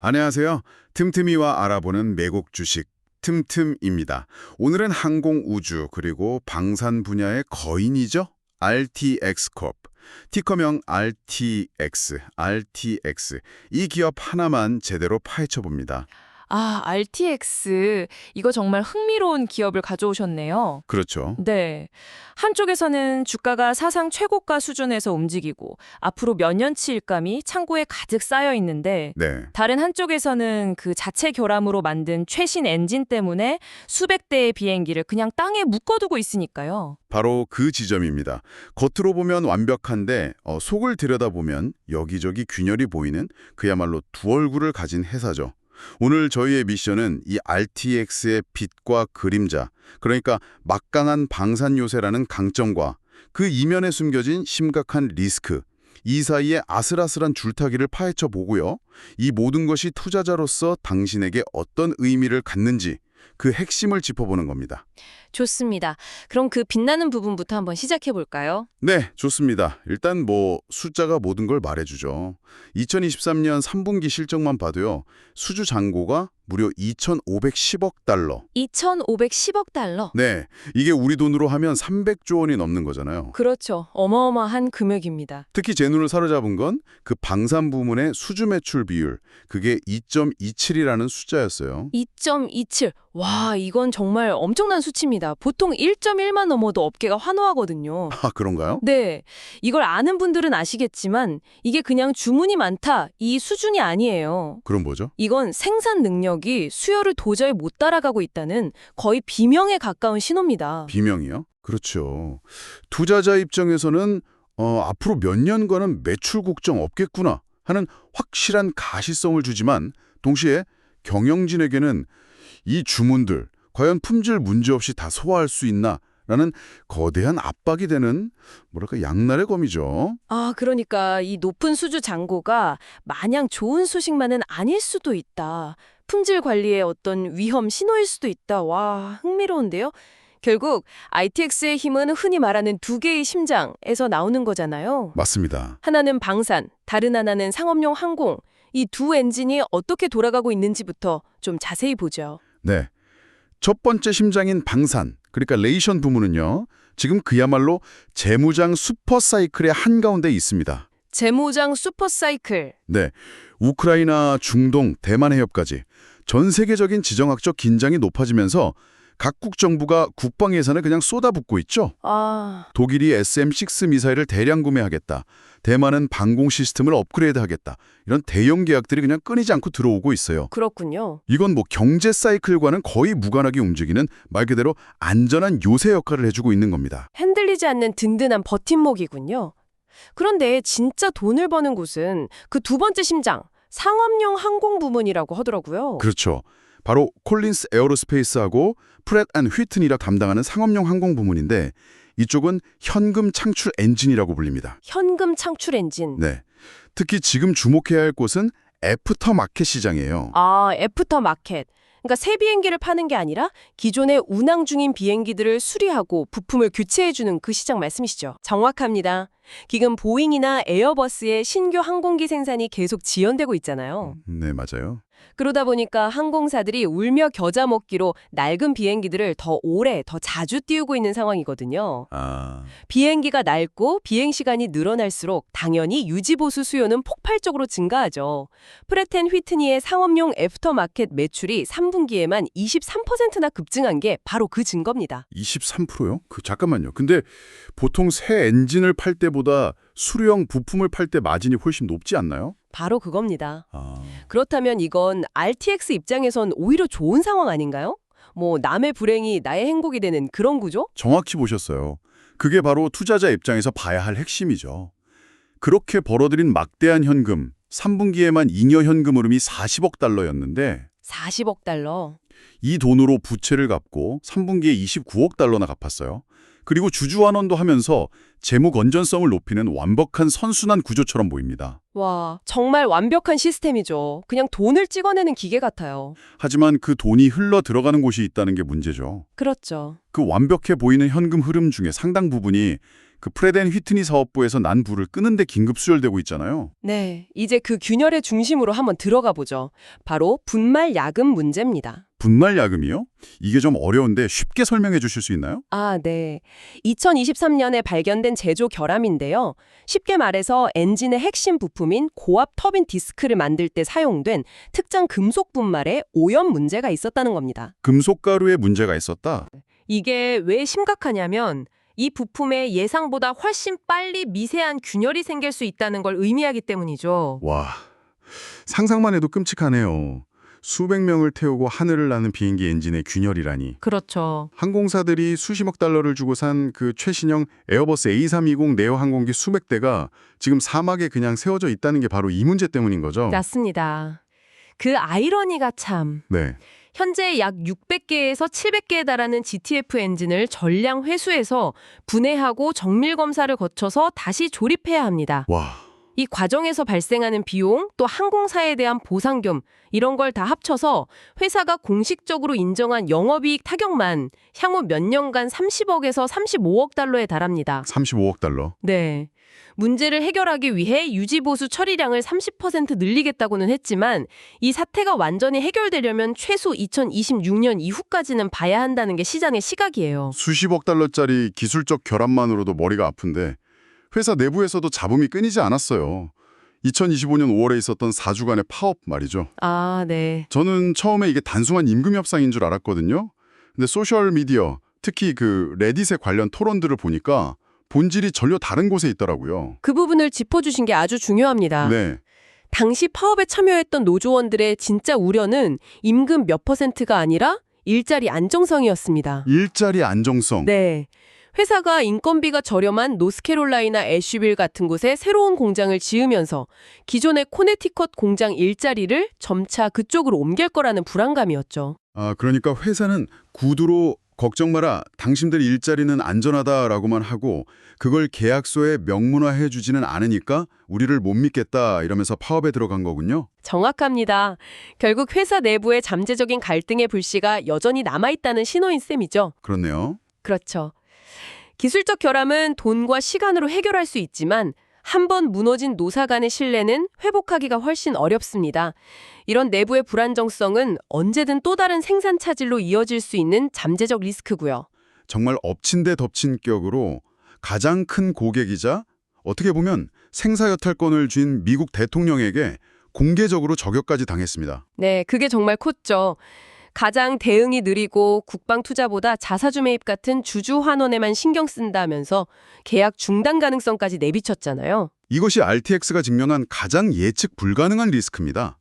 안녕하세요. 틈틈이와 알아보는 매국 주식 틈틈입니다. 오늘은 항공 우주 그리고 방산 분야의 거인이죠? RTXcorp. 티커명 RTX. 이 기업 하나만 제대로 파헤쳐 봅니다. 아, RTX. 이거 정말 흥미로운 기업을 가져오셨네요. 그렇죠. 네. 한쪽에서는 주가가 사상 최고가 수준에서 움직이고 앞으로 몇 년치 일감이 창고에 가득 쌓여 있는데 네. 다른 한쪽에서는 그 자체 결함으로 만든 최신 엔진 때문에 수백 대의 비행기를 그냥 땅에 묶어두고 있으니까요. 바로 그 지점입니다. 겉으로 보면 완벽한데 속을 들여다보면 여기저기 균열이 보이는 그야말로 두 얼굴을 가진 회사죠. 오늘 저희의 미션은 이 RTX의 빛과 그림자, 그러니까 막강한 방산 요새라는 강점과 그 이면에 숨겨진 심각한 리스크, 이 사이의 아슬아슬한 줄타기를 파헤쳐 보고요. 이 모든 것이 투자자로서 당신에게 어떤 의미를 갖는지 그 핵심을 짚어보는 겁니다. 좋습니다. 그럼 그 빛나는 부분부터 한번 시작해 볼까요? 네, 좋습니다. 일단 숫자가 모든 걸 말해주죠. 2023년 3분기 실적만 봐도요. 수주 잔고가 무려 2,510억 달러. 2,510억 달러. 네, 이게 우리 돈으로 하면 300조 원이 넘는 거잖아요. 그렇죠. 어마어마한 금액입니다. 특히 제 눈을 사로잡은 건 그 방산 부문의 수주 매출 비율, 그게 2.27이라는 숫자였어요. 2.27. 와, 이건 정말 엄청난 수치입니다. 보통 1.1만 넘어도 업계가 환호하거든요. 아, 그런가요? 네, 이걸 아는 분들은 아시겠지만 이게 그냥 주문이 많다, 이 수준이 아니에요. 그럼 뭐죠? 이건 생산 능력이 수요를 도저히 못 따라가고 있다는 거의 비명에 가까운 신호입니다. 비명이요? 그렇죠. 투자자 입장에서는 앞으로 몇 년간은 매출 국정 없겠구나 하는 확실한 가시성을 주지만 동시에 경영진에게는 이 주문들 과연 품질 문제없이 다 소화할 수 있나 라는 거대한 압박이 되는 양날의 검이죠. 아, 그러니까 이 높은 수주 잔고가 마냥 좋은 소식만은 아닐 수도 있다. 품질 관리의 어떤 위험 신호일 수도 있다. 와, 흥미로운데요? 결국 ITX의 힘은 흔히 말하는 두 개의 심장에서 나오는 거잖아요. 맞습니다. 하나는 방산, 다른 하나는 상업용 항공. 이 두 엔진이 어떻게 돌아가고 있는지부터 좀 자세히 보죠. 네. 첫 번째 심장인 방산, 그러니까 레이션 부문은요. 지금 그야말로 재무장 슈퍼사이클의 한가운데 있습니다. 재무장 슈퍼사이클. 네. 우크라이나, 중동, 대만 해협까지 전 세계적인 지정학적 긴장이 높아지면서 각국 정부가 국방 예산을 그냥 쏟아붓고 있죠. 아, 독일이 SM-6 미사일을 대량 구매하겠다. 대만은 방공 시스템을 업그레이드하겠다. 이런 대형 계약들이 그냥 끊이지 않고 들어오고 있어요. 그렇군요. 이건 경제 사이클과는 거의 무관하게 움직이는 말 그대로 안전한 요새 역할을 해주고 있는 겁니다. 흔들리지 않는 든든한 버팀목이군요. 그런데 진짜 돈을 버는 곳은 그 두 번째 심장, 상업용 항공 부문이라고 하더라고요. 그렇죠. 바로 콜린스 에어로스페이스하고 프렛 앤 휘튼이라 담당하는 상업용 항공 부문인데 이쪽은 현금 창출 엔진이라고 불립니다. 현금 창출 엔진. 네. 특히 지금 주목해야 할 곳은 애프터 마켓 시장이에요. 아, 애프터 마켓. 그러니까 새 비행기를 파는 게 아니라 기존에 운항 중인 비행기들을 수리하고 부품을 교체해주는 그 시장 말씀이시죠? 정확합니다. 지금 보잉이나 에어버스의 신규 항공기 생산이 계속 지연되고 있잖아요. 네, 맞아요. 그러다 보니까 항공사들이 울며 겨자 먹기로 낡은 비행기들을 더 오래, 더 자주 띄우고 있는 상황이거든요. 아, 비행기가 낡고 비행 시간이 늘어날수록 당연히 유지보수 수요는 폭발적으로 증가하죠. 프레텐 휘트니의 상업용 애프터마켓 매출이 3분기에만 23%나 급증한 게 바로 그 증거입니다. 23%요? 잠깐만요. 근데 보통 새 엔진을 팔 때보다 수료형 부품을 팔 때 마진이 훨씬 높지 않나요? 바로 그겁니다. 아, 그렇다면 이건 RTX 입장에선 오히려 좋은 상황 아닌가요? 남의 불행이 나의 행복이 되는 그런 구조? 정확히 보셨어요. 그게 바로 투자자 입장에서 봐야 할 핵심이죠. 그렇게 벌어들인 막대한 현금, 3분기에만 잉여 현금 흐름이 40억 달러였는데 40억 달러. 이 돈으로 부채를 갚고 3분기에 29억 달러나 갚았어요. 그리고 주주환원도 하면서 재무 건전성을 높이는 완벽한 선순환 구조처럼 보입니다. 와, 정말 완벽한 시스템이죠. 그냥 돈을 찍어내는 기계 같아요. 하지만 그 돈이 흘러 들어가는 곳이 있다는 게 문제죠. 그렇죠. 그 완벽해 보이는 현금 흐름 중에 상당 부분이 그 프레덴 휘트니 사업부에서 난 불을 끄는데 긴급 수혈되고 있잖아요. 네, 이제 그 균열의 중심으로 한번 들어가 보죠. 바로 분말 야금 문제입니다. 분말 야금이요? 이게 좀 어려운데 쉽게 설명해 주실 수 있나요? 아, 네. 2023년에 발견된 제조 결함인데요. 쉽게 말해서 엔진의 핵심 부품인 고압 터빈 디스크를 만들 때 사용된 특정 금속 분말에 오염 문제가 있었다는 겁니다. 금속 가루에 문제가 있었다. 이게 왜 심각하냐면 이 부품에 예상보다 훨씬 빨리 미세한 균열이 생길 수 있다는 걸 의미하기 때문이죠. 와, 상상만 해도 끔찍하네요. 수백 명을 태우고 하늘을 나는 비행기 엔진의 균열이라니. 그렇죠. 항공사들이 수십억 달러를 주고 산 그 최신형 에어버스 A320 네오 항공기 수백 대가 지금 사막에 그냥 세워져 있다는 게 바로 이 문제 때문인 거죠. 맞습니다. 그 아이러니가 참. 네. 현재 약 600개에서 700개에 달하는 GTF 엔진을 전량 회수해서 분해하고 정밀 검사를 거쳐서 다시 조립해야 합니다. 와, 이 과정에서 발생하는 비용, 또 항공사에 대한 보상금 이런 걸 다 합쳐서 회사가 공식적으로 인정한 영업이익 타격만 향후 몇 년간 30억에서 35억 달러에 달합니다. 35억 달러. 네. 문제를 해결하기 위해 유지보수 처리량을 30% 늘리겠다고는 했지만 이 사태가 완전히 해결되려면 최소 2026년 이후까지는 봐야 한다는 게 시장의 시각이에요. 수십억 달러짜리 기술적 결함만으로도 머리가 아픈데 회사 내부에서도 잡음이 끊이지 않았어요. 2025년 5월에 있었던 4주간의 파업 말이죠. 아, 네. 저는 처음에 이게 단순한 임금 협상인 줄 알았거든요. 근데 소셜 미디어, 특히 그 레딧의 관련 토론들을 보니까 본질이 전혀 다른 곳에 있더라고요. 그 부분을 짚어주신 게 아주 중요합니다. 네. 당시 파업에 참여했던 노조원들의 진짜 우려는 임금 몇 %가 아니라 일자리 안정성이었습니다. 일자리 안정성. 네. 회사가 인건비가 저렴한 노스캐롤라이나 애쉬빌 같은 곳에 새로운 공장을 지으면서 기존의 코네티컷 공장 일자리를 점차 그쪽으로 옮길 거라는 불안감이었죠. 아, 그러니까 회사는 구두로 걱정 마라. 당신들 일자리는 안전하다라고만 하고 그걸 계약서에 명문화해 주지는 않으니까 우리를 못 믿겠다 이러면서 파업에 들어간 거군요. 정확합니다. 결국 회사 내부의 잠재적인 갈등의 불씨가 여전히 남아있다는 신호인 셈이죠. 그렇네요. 그렇죠. 기술적 결함은 돈과 시간으로 해결할 수 있지만 한 번 무너진 노사 간의 신뢰는 회복하기가 훨씬 어렵습니다. 이런 내부의 불안정성은 언제든 또 다른 생산 차질로 이어질 수 있는 잠재적 리스크고요. 정말 엎친 데 덮친 격으로 가장 큰 고객이자 어떻게 보면 생사여탈권을 쥔 미국 대통령에게 공개적으로 저격까지 당했습니다. 네, 그게 정말 컸죠. 가장 대응이 느리고 국방 투자보다 자사주 매입 같은 주주 환원에만 신경 쓴다면서 계약 중단 가능성까지 내비쳤잖아요. 이것이 RTX가 직면한 가장 예측 불가능한 리스크입니다.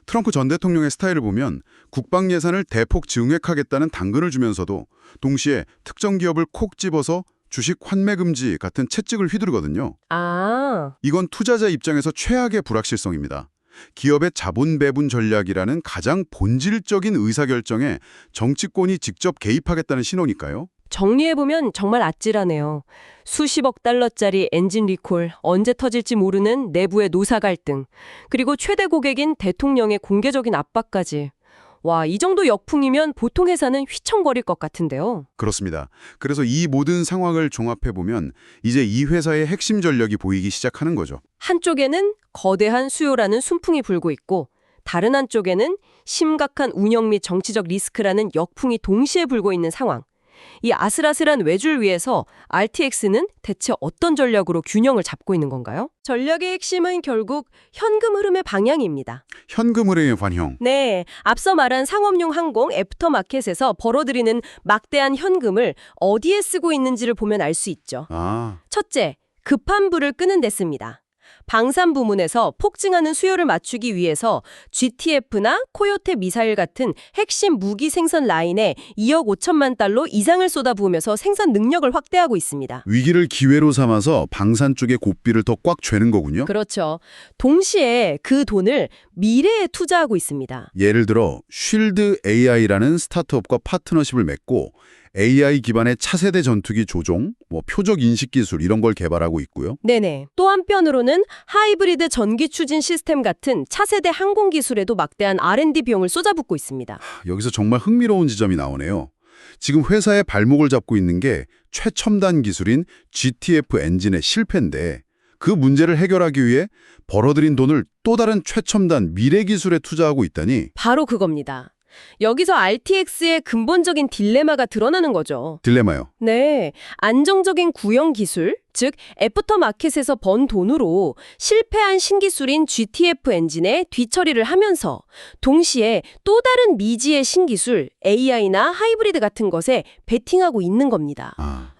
트럼프 전 대통령의 스타일을 보면 국방 예산을 대폭 증액하겠다는 당근을 주면서도 동시에 특정 기업을 콕 집어서 주식 환매 금지 같은 채찍을 휘두르거든요. 아, 이건 투자자 입장에서 최악의 불확실성입니다. 기업의 자본 배분 전략이라는 가장 본질적인 의사결정에 정치권이 직접 개입하겠다는 신호니까요. 정리해보면 정말 아찔하네요. 수십억 달러짜리 엔진 리콜, 언제 터질지 모르는 내부의 노사 갈등, 그리고 최대 고객인 대통령의 공개적인 압박까지. 와, 이 정도 역풍이면 보통 회사는 휘청거릴 것 같은데요. 그렇습니다. 그래서 이 모든 상황을 종합해보면 이제 이 회사의 핵심 전략이 보이기 시작하는 거죠. 한쪽에는 거대한 수요라는 순풍이 불고 있고 다른 한쪽에는 심각한 운영 및 정치적 리스크라는 역풍이 동시에 불고 있는 상황. 이 아슬아슬한 외줄 위에서 RTX는 대체 어떤 전략으로 균형을 잡고 있는 건가요? 전략의 핵심은 결국 현금 흐름의 방향입니다. 현금 흐름의 반영. 네, 앞서 말한 상업용 항공 애프터마켓에서 벌어들이는 막대한 현금을 어디에 쓰고 있는지를 보면 알 수 있죠. 아, 첫째, 급한 불을 끄는 데 씁니다. 방산 부문에서 폭증하는 수요를 맞추기 위해서 GTF나 코요테 미사일 같은 핵심 무기 생산 라인에 2억 5천만 달러 이상을 쏟아부으면서 생산 능력을 확대하고 있습니다. 위기를 기회로 삼아서 방산 쪽에 고삐를 더 꽉 죄는 거군요. 그렇죠. 동시에 그 돈을 미래에 투자하고 있습니다. 예를 들어 쉴드 AI라는 스타트업과 파트너십을 맺고 AI 기반의 차세대 전투기 조종, 표적 인식 기술 이런 걸 개발하고 있고요. 네네. 또 한편으로는 하이브리드 전기 추진 시스템 같은 차세대 항공 기술에도 막대한 R&D 비용을 쏟아붓고 있습니다. 여기서 정말 흥미로운 지점이 나오네요. 지금 회사의 발목을 잡고 있는 게 최첨단 기술인 GTF 엔진의 실패인데 그 문제를 해결하기 위해 벌어들인 돈을 또 다른 최첨단 미래 기술에 투자하고 있다니. 바로 그겁니다. 여기서 RTX의 근본적인 딜레마가 드러나는 거죠. 딜레마요. 네, 안정적인 구형 기술, 즉 애프터마켓에서 번 돈으로 실패한 신기술인 GTF 엔진의 뒤처리를 하면서 동시에 또 다른 미지의 신기술, AI나 하이브리드 같은 것에 베팅하고 있는 겁니다.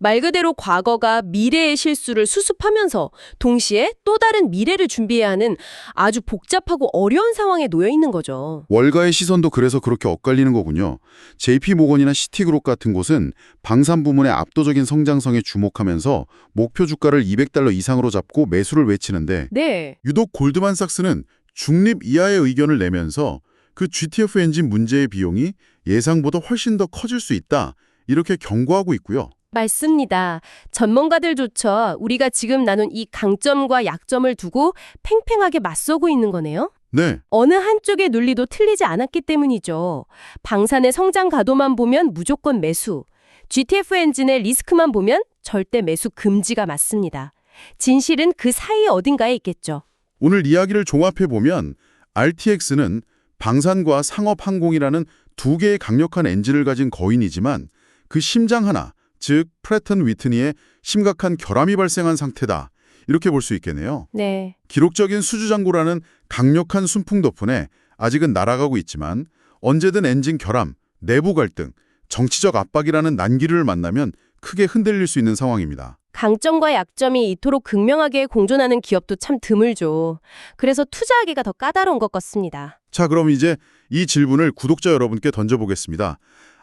말 그대로 과거가 미래의 실수를 수습하면서 동시에 또 다른 미래를 준비해야 하는 아주 복잡하고 어려운 상황에 놓여 있는 거죠. 월가의 시선도 그래서 그렇게 엇갈리는 거군요. JP모건이나 시티그룹 같은 곳은 방산 부문의 압도적인 성장성에 주목하면서 목표 주가를 $200 이상으로 잡고 매수를 외치는데 네. 유독 골드만삭스는 중립 이하의 의견을 내면서 그 GTF 엔진 문제의 비용이 예상보다 훨씬 더 커질 수 있다. 이렇게 경고하고 있고요. 맞습니다. 전문가들조차 우리가 지금 나눈 이 강점과 약점을 두고 팽팽하게 맞서고 있는 거네요. 네. 어느 한쪽의 논리도 틀리지 않았기 때문이죠. 방산의 성장 가도만 보면 무조건 매수, GTF 엔진의 리스크만 보면 절대 매수 금지가 맞습니다. 진실은 그 사이 어딘가에 있겠죠. 오늘 이야기를 종합해보면 RTX는 방산과 상업항공이라는 두 개의 강력한 엔진을 가진 거인이지만 그 심장 하나, 즉 프래튼 위트니의 심각한 결함이 발생한 상태다. 이렇게 볼 수 있겠네요. 네. 기록적인 수주장고라는 강력한 순풍 덕분에 아직은 날아가고 있지만 언제든 엔진 결함, 내부 갈등, 정치적 압박이라는 난기를 만나면 크게 흔들릴 수 있는 상황입니다. 강점과 약점이 이토록 극명하게 공존하는 기업도 참 드물죠. 그래서 투자하기가 더 까다로운 것 같습니다. 자, 그럼 이제 이 질문을 구독자 여러분께 던져보겠습니다.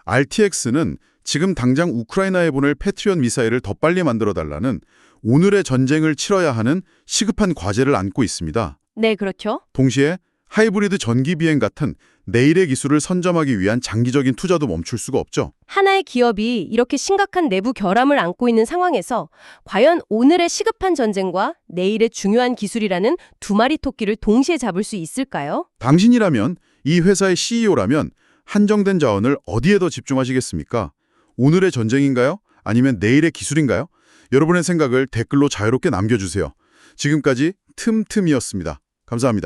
RTX는 지금 당장 우크라이나에 보낼 패트리엇 미사일을 더 빨리 만들어달라는 오늘의 전쟁을 치러야 하는 시급한 과제를 안고 있습니다. 네, 그렇죠. 동시에 하이브리드 전기 비행 같은 내일의 기술을 선점하기 위한 장기적인 투자도 멈출 수가 없죠. 하나의 기업이 이렇게 심각한 내부 결함을 안고 있는 상황에서 과연 오늘의 시급한 전쟁과 내일의 중요한 기술이라는 두 마리 토끼를 동시에 잡을 수 있을까요? 당신이라면, 이 회사의 CEO라면 한정된 자원을 어디에 더 집중하시겠습니까? 오늘의 전쟁인가요? 아니면 내일의 기술인가요? 여러분의 생각을 댓글로 자유롭게 남겨주세요. 지금까지 틈틈이었습니다. 감사합니다.